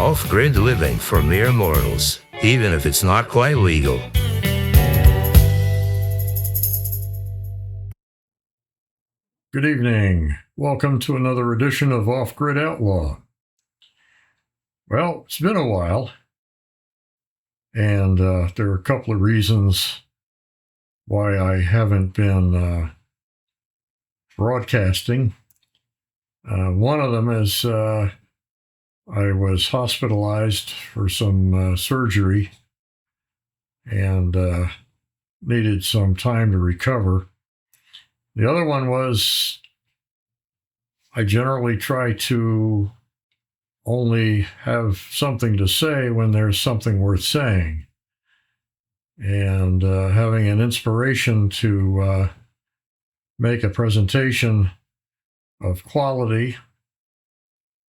off-grid living for mere mortals, even if it's not quite legal. Good evening. Welcome to another edition of Offgrid Outlaw. Well, it's been a while, and there are a couple of reasons why I haven't been broadcasting. One of them is I was hospitalized for some surgery and needed some time to recover. The other one was I generally try to only have something to say when there's something worth saying. And having an inspiration to make a presentation of quality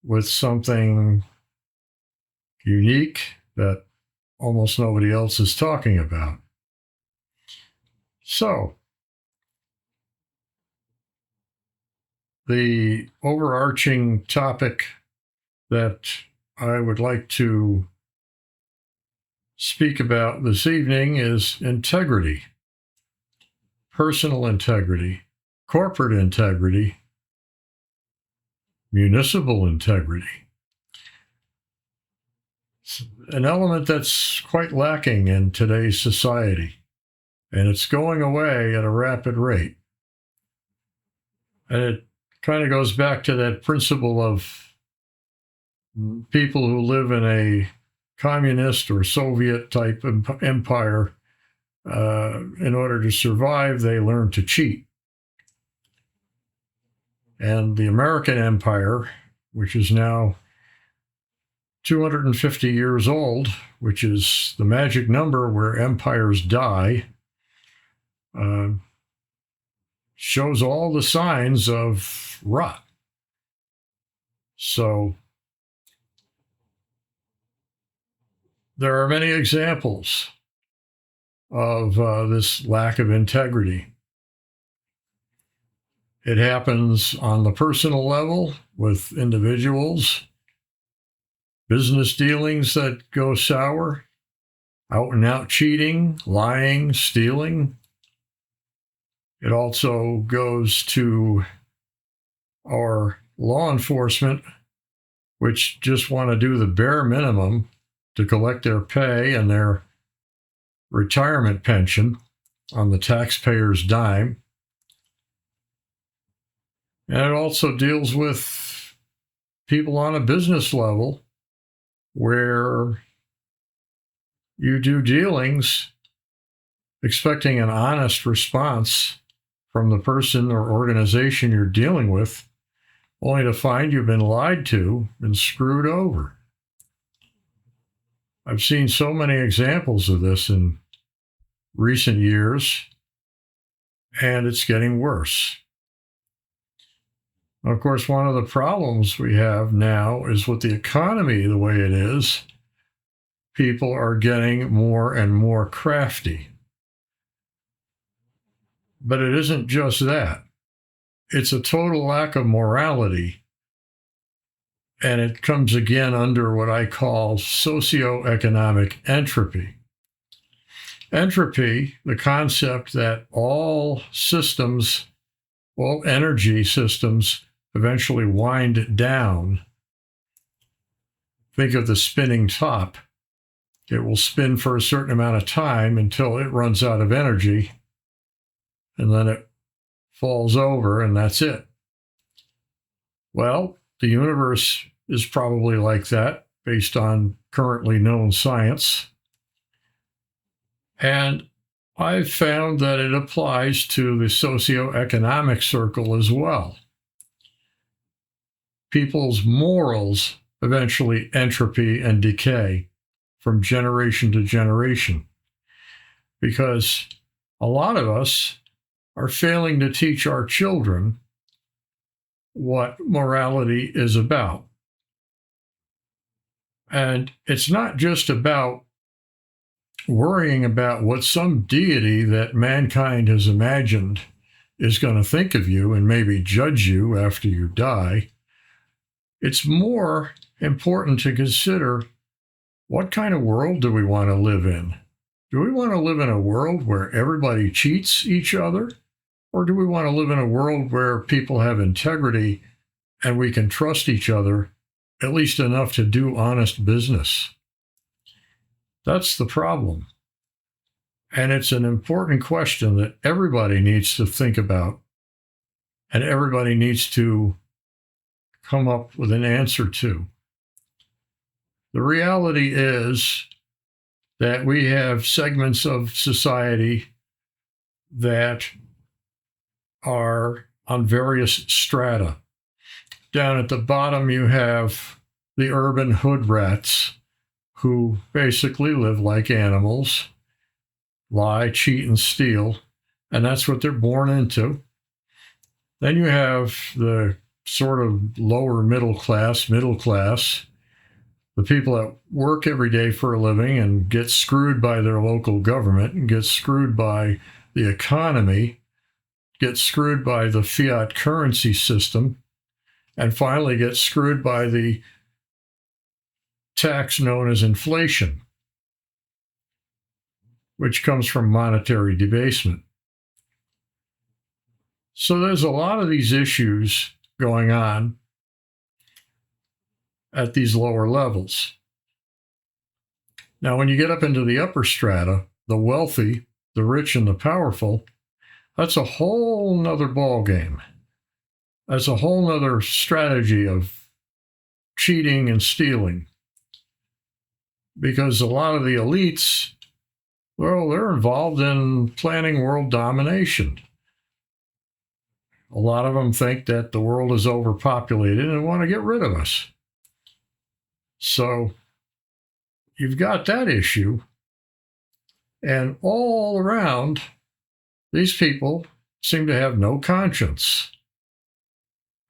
with something unique that almost nobody else is talking about. So, the overarching topic that I would like to speak about this evening is integrity, personal integrity, corporate integrity, municipal integrity. It's an element that's quite lacking in today's society, and it's going away at a rapid rate. And it kind of goes back to that principle of people who live in a communist or Soviet type empire. In order to survive, they learn to cheat. And the American empire, which is now 250 years old, which is the magic number where empires die, shows all the signs of rot. So there are many examples of this lack of integrity. It happens on the personal level with individuals, business dealings that go sour, out and out cheating, lying, stealing. It also goes to our law enforcement, which just want to do the bare minimum to collect their pay and their retirement pension on the taxpayer's dime. And it also deals with people on a business level where you do dealings expecting an honest response from the person or organization you're dealing with, only to find you've been lied to and screwed over. I've seen so many examples of this in recent years, and it's getting worse. Of course, one of the problems we have now is with the economy the way it is, people are getting more and more crafty. But it isn't just that. It's a total lack of morality. And it comes again under what I call socioeconomic entropy. Entropy, the concept that all systems, all energy systems eventually wind down. Think of the spinning top. It will spin for a certain amount of time until it runs out of energy, and then it falls over, and that's it. Well, the universe is probably like that based on currently known science. And I've found that it applies to the socioeconomic circle as well. People's morals eventually entropy and decay from generation to generation, because a lot of us are failing to teach our children what morality is about. And it's not just about worrying about what some deity that mankind has imagined is going to think of you and maybe judge you after you die, It's more important to consider what kind of world do we want to live in? Do we want to live in a world where everybody cheats each other? Or do we want to live in a world where people have integrity and we can trust each other, at least enough to do honest business? That's the problem. And it's an important question that everybody needs to think about, and everybody needs to come up with an answer to. The reality is that we have segments of society that are on various strata. Down at the bottom, you have the urban hood rats who basically live like animals, lie, cheat, and steal, and that's what they're born into. Then you have the sort of lower middle class, the people that work every day for a living and get screwed by their local government and get screwed by the economy, get screwed by the fiat currency system, and finally get screwed by the tax known as inflation, which comes from monetary debasement. So there's a lot of these issues going on at these lower levels. Now, when you get up into the upper strata, the wealthy, the rich, and the powerful, that's a whole nother ballgame. That's a whole nother strategy of cheating and stealing. Because a lot of the elites, well, they're involved in planning world domination. A lot of them think that the world is overpopulated and want to get rid of us. So you've got that issue. And all around, these people seem to have no conscience.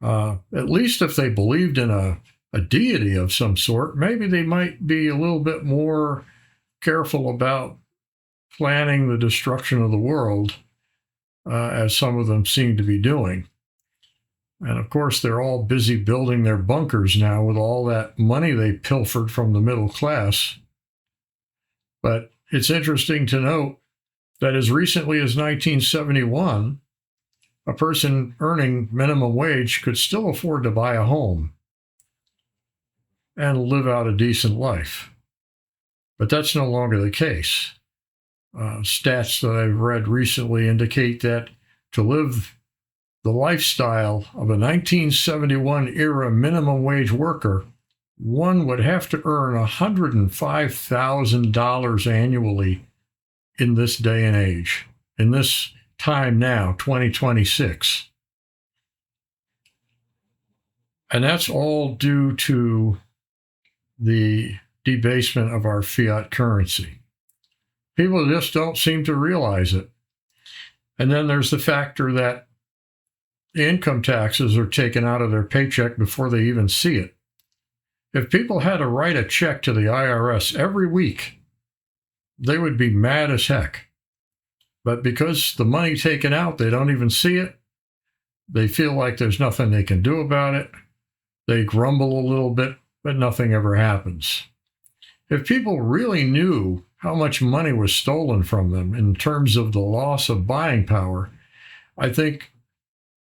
At least if they believed in a deity of some sort, maybe they might be a little bit more careful about planning the destruction of the world, as some of them seem to be doing. And of course, they're all busy building their bunkers now with all that money they pilfered from the middle class. But it's interesting to note that as recently as 1971, a person earning minimum wage could still afford to buy a home and live out a decent life. But that's no longer the case. Stats that I've read recently indicate that to live the lifestyle of a 1971 era minimum wage worker, one would have to earn $105,000 annually in this day and age, in this time now, 2026. And that's all due to the debasement of our fiat currency. People just don't seem to realize it. And then there's the factor that the income taxes are taken out of their paycheck before they even see it. If people had to write a check to the IRS every week, they would be mad as heck. But because the money taken out, they don't even see it. They feel like there's nothing they can do about it. They grumble a little bit, but nothing ever happens. If people really knew how much money was stolen from them in terms of the loss of buying power, I think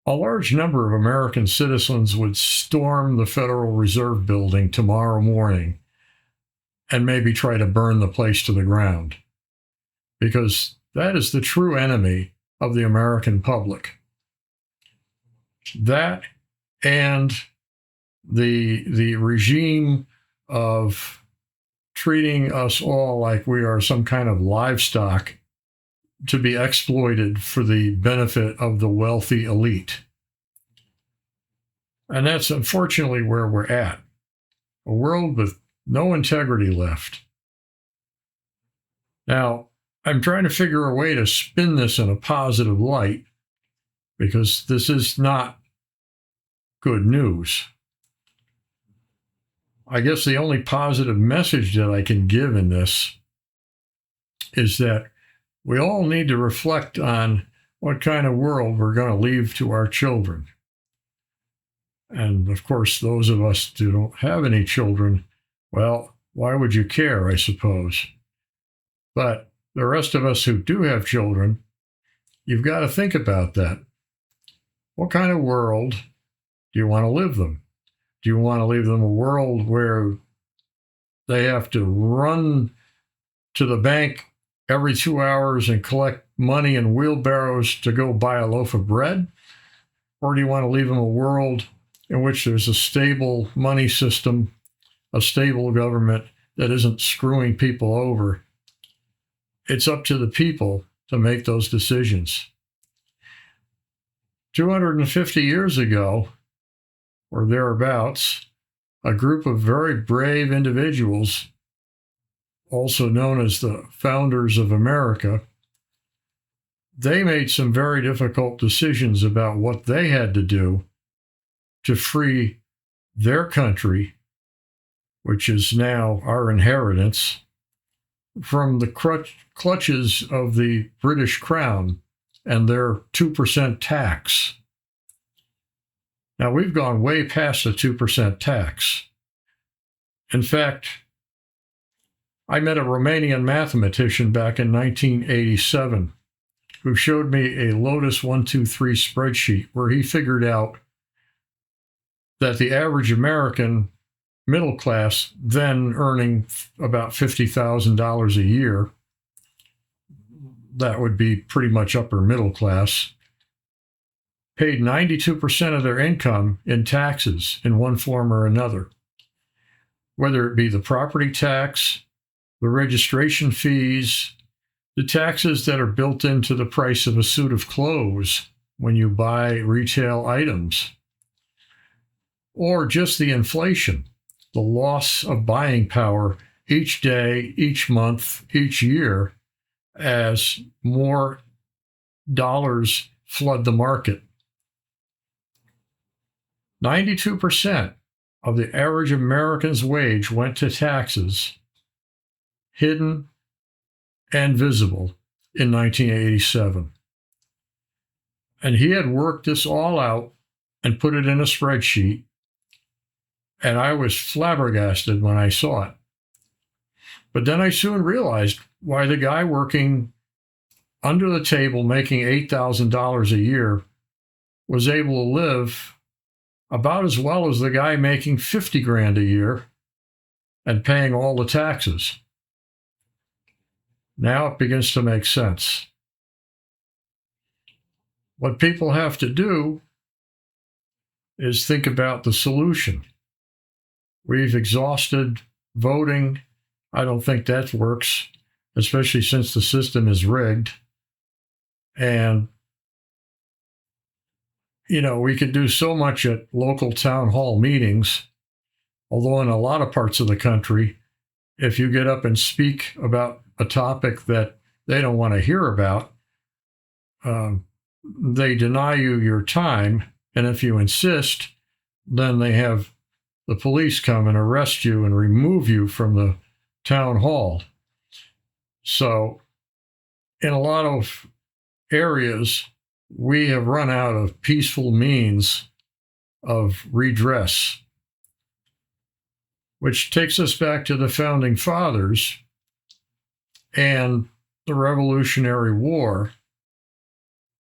a large number of American citizens would storm the Federal Reserve building tomorrow morning and maybe try to burn the place to the ground, because that is the true enemy of the American public. That and the regime of treating us all like we are some kind of livestock to be exploited for the benefit of the wealthy elite. And that's unfortunately where we're at. A world with no integrity left. Now, I'm trying to figure a way to spin this in a positive light, because this is not good news. I guess the only positive message that I can give in this is that we all need to reflect on what kind of world we're going to leave to our children. And of course, those of us who don't have any children, well, why would you care, I suppose? But the rest of us who do have children, you've got to think about that. What kind of world do you want to live them? Do you want to leave them a world where they have to run to the bank every 2 hours and collect money in wheelbarrows to go buy a loaf of bread? Or do you want to leave them a world in which there's a stable money system, a stable government that isn't screwing people over? It's up to the people to make those decisions. 250 years ago, or thereabouts, a group of very brave individuals, also known as the founders of America, they made some very difficult decisions about what they had to do to free their country, which is now our inheritance, from the clutches of the British Crown and their 2% tax. Now, we've gone way past the 2% tax. In fact, I met a Romanian mathematician back in 1987 who showed me a Lotus 123 spreadsheet where he figured out that the average American middle class, then earning about $50,000 a year, that would be pretty much upper middle class, paid 92% of their income in taxes in one form or another, whether it be the property tax, the registration fees, the taxes that are built into the price of a suit of clothes when you buy retail items, or just the inflation, the loss of buying power each day, each month, each year, as more dollars flood the market. 92% of the average American's wage went to taxes, hidden and visible, in 1987. And he had worked this all out and put it in a spreadsheet, and I was flabbergasted when I saw it. But then I soon realized why the guy working under the table making $8,000 a year was able to live about as well as the guy making 50 grand a year and paying all the taxes. Now it begins to make sense. What people have to do is think about the solution. We've exhausted voting. I don't think that works, especially since the system is rigged. And, we could do so much at local town hall meetings, although in a lot of parts of the country, if you get up and speak about a topic that they don't want to hear about, they deny you your time. And if you insist, then they have the police come and arrest you and remove you from the town hall. So in a lot of areas, we have run out of peaceful means of redress, which takes us back to the founding fathers and the Revolutionary War,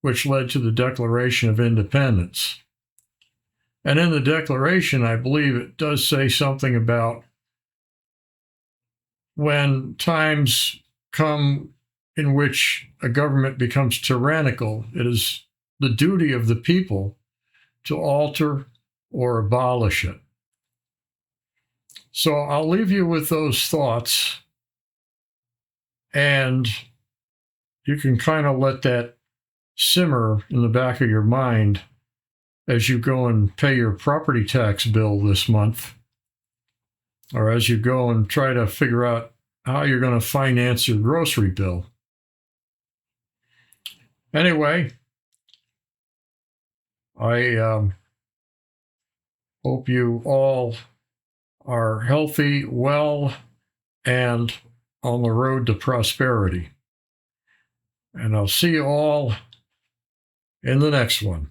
which led to the Declaration of Independence. And in the Declaration, I believe it does say something about when times come in which a government becomes tyrannical, it is the duty of the people to alter or abolish it. So I'll leave you with those thoughts, and you can kind of let that simmer in the back of your mind as you go and pay your property tax bill this month, or as you go and try to figure out how you're going to finance your grocery bill. Anyway, I hope you all are healthy, well, and on the road to prosperity. And I'll see you all in the next one.